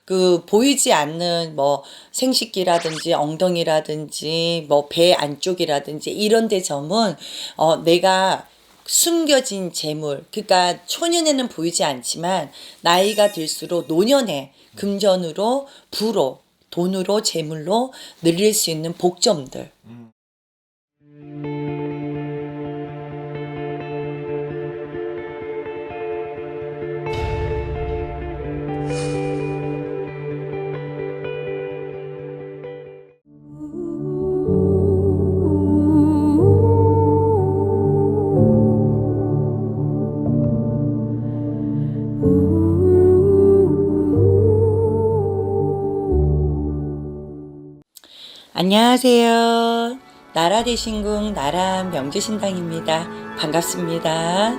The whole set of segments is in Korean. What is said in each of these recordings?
그 보이지 않는 뭐 생식기라든지 엉덩이라든지 뭐 배 안쪽이라든지 이런 데 점은 내가 숨겨진 재물, 그러니까 초년에는 보이지 않지만 나이가 들수록 노년에 금전으로 부로 돈으로 재물로 늘릴 수 있는 복점들. 안녕하세요. 나라대신궁 나람 명제신당입니다. 반갑습니다.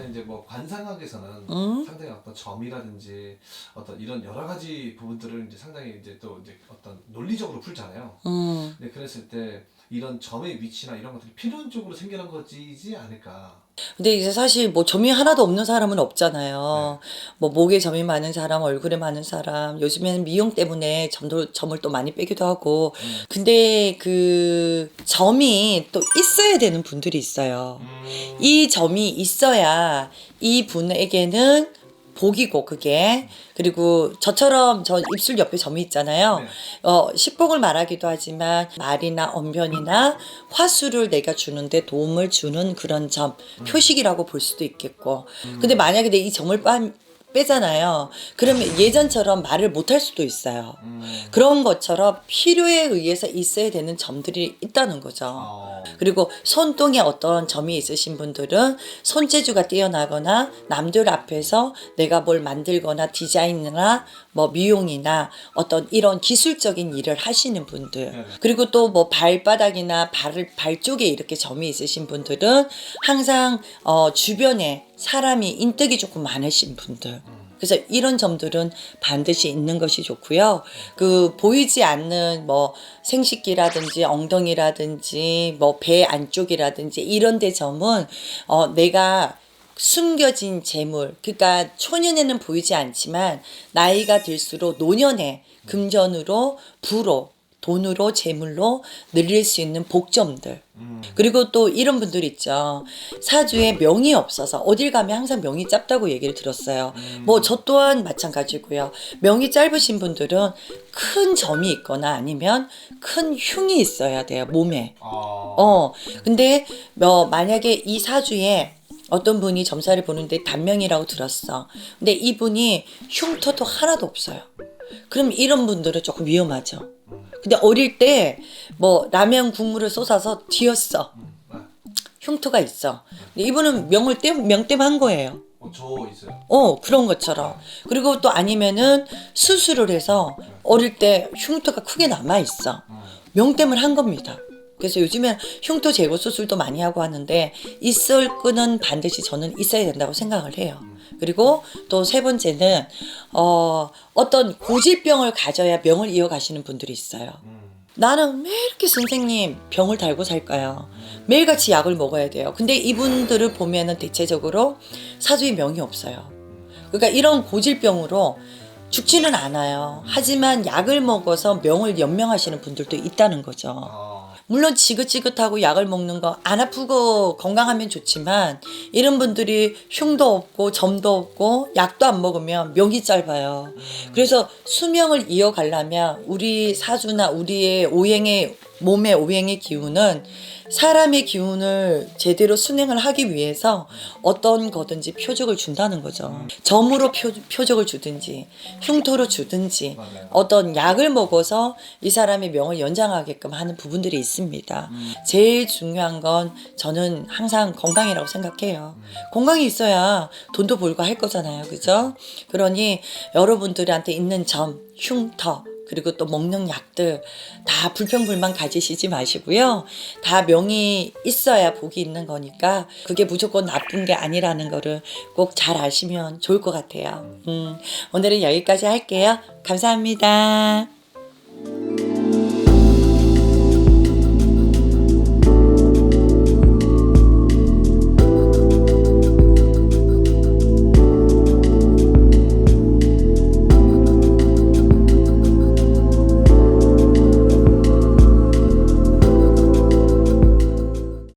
이제 뭐 관상학에서는 상당히 어떤 점이라든지 어떤 이런 여러 가지 부분들을 이제 상당히 이제 또 이제 어떤 논리적으로 풀잖아요. 근데 그랬을 때 이런 점의 위치나 이런 것들이 필연적으로 생겨난 거지 않을까. 근데 이제 사실 뭐 점이 하나도 없는 사람은 없잖아요. 뭐 목에 점이 많은 사람, 얼굴에 많은 사람, 요즘에는 미용 때문에 점을 또 많이 빼기도 하고. 근데 그 점이 또 있어야 되는 분들이 있어요. 이 점이 있어야 이 분에게는 복이고 그게. 그리고 저처럼 저 입술 옆에 점이 있잖아요. 식복을 말하기도 하지만 말이나 언변이나 화술을 내가 주는데 도움을 주는 그런 점, 표식이라고 볼 수도 있겠고. 근데 만약에 내 이 점을 빼잖아요. 그러면 예전처럼 말을 못할 수도 있어요. 그런 것처럼 필요에 의해서 있어야 되는 점들이 있다는 거죠. 그리고 손등에 어떤 점이 있으신 분들은 손재주가 뛰어나거나 남들 앞에서 내가 뭘 만들거나 디자인이나 뭐 미용이나 어떤 이런 기술적인 일을 하시는 분들, 그리고 또 뭐 발바닥이나 발 쪽에 이렇게 점이 있으신 분들은 항상 주변에 사람이 인덕이 조금 많으신 분들. 그래서 이런 점들은 반드시 있는 것이 좋고요. 그 보이지 않는 뭐 생식기라든지 엉덩이라든지 뭐 배 안쪽이라든지 이런 데 점은 내가 숨겨진 재물, 그러니까 초년에는 보이지 않지만 나이가 들수록 노년에 금전으로 부로 돈으로 재물로 늘릴 수 있는 복점들. 그리고 또 이런 분들 있죠. 사주에 명이 없어서 어딜 가면 항상 명이 짧다고 얘기를 들었어요. 뭐 저 또한 마찬가지고요. 명이 짧으신 분들은 큰 점이 있거나 아니면 큰 흉이 있어야 돼요, 몸에. 근데 만약에 이 사주에 어떤 분이 점사를 보는데 단명이라고 들었어. 근데 이분이 흉터도 하나도 없어요. 그럼 이런 분들은 조금 위험하죠. 근데 어릴 때 뭐 라면 국물을 쏟아서 뒤었어. 흉터가 있어. 근데 이분은 명땜한 거예요. 저 있어요. 그런 것처럼. 그리고 또 아니면은 수술을 해서 어릴 때 흉터가 크게 남아 있어. 명땜을 한 겁니다. 그래서 요즘엔 흉터 제거 수술도 많이 하고 하는데 있을 끈은 반드시 저는 있어야 된다고 생각을 해요. 그리고 또 세 번째는 어떤 고질병을 가져야 명을 이어가시는 분들이 있어요. 나는 왜 이렇게 선생님 병을 달고 살까요? 매일같이 약을 먹어야 돼요. 근데 이분들을 보면은 대체적으로 사주에 명이 없어요. 그러니까 이런 고질병으로 죽지는 않아요. 하지만 약을 먹어서 명을 연명하시는 분들도 있다는 거죠. 물론 지긋지긋하고 약을 먹는 거 안 아프고 건강하면 좋지만 이런 분들이 흉도 없고 점도 없고 약도 안 먹으면 명이 짧아요. 그래서 수명을 이어가려면 우리 사주나 우리의 몸의 오행의 기운은 사람의 기운을 제대로 순행을 하기 위해서 어떤 거든지 표적을 준다는 거죠. 점으로 표적을 주든지 흉터로 주든지 어떤 약을 먹어서 이 사람의 명을 연장하게끔 하는 부분들이 있습니다. 제일 중요한 건 저는 항상 건강이라고 생각해요. 건강이 있어야 돈도 벌고 할 거잖아요. 그죠? 그러니 여러분들한테 있는 점, 흉터, 그리고 또 먹는 약들 다 불평불만 가지시지 마시고요. 다 명이 있어야 복이 있는 거니까 그게 무조건 나쁜 게 아니라는 거를 꼭 잘 아시면 좋을 것 같아요. 오늘은 여기까지 할게요. 감사합니다.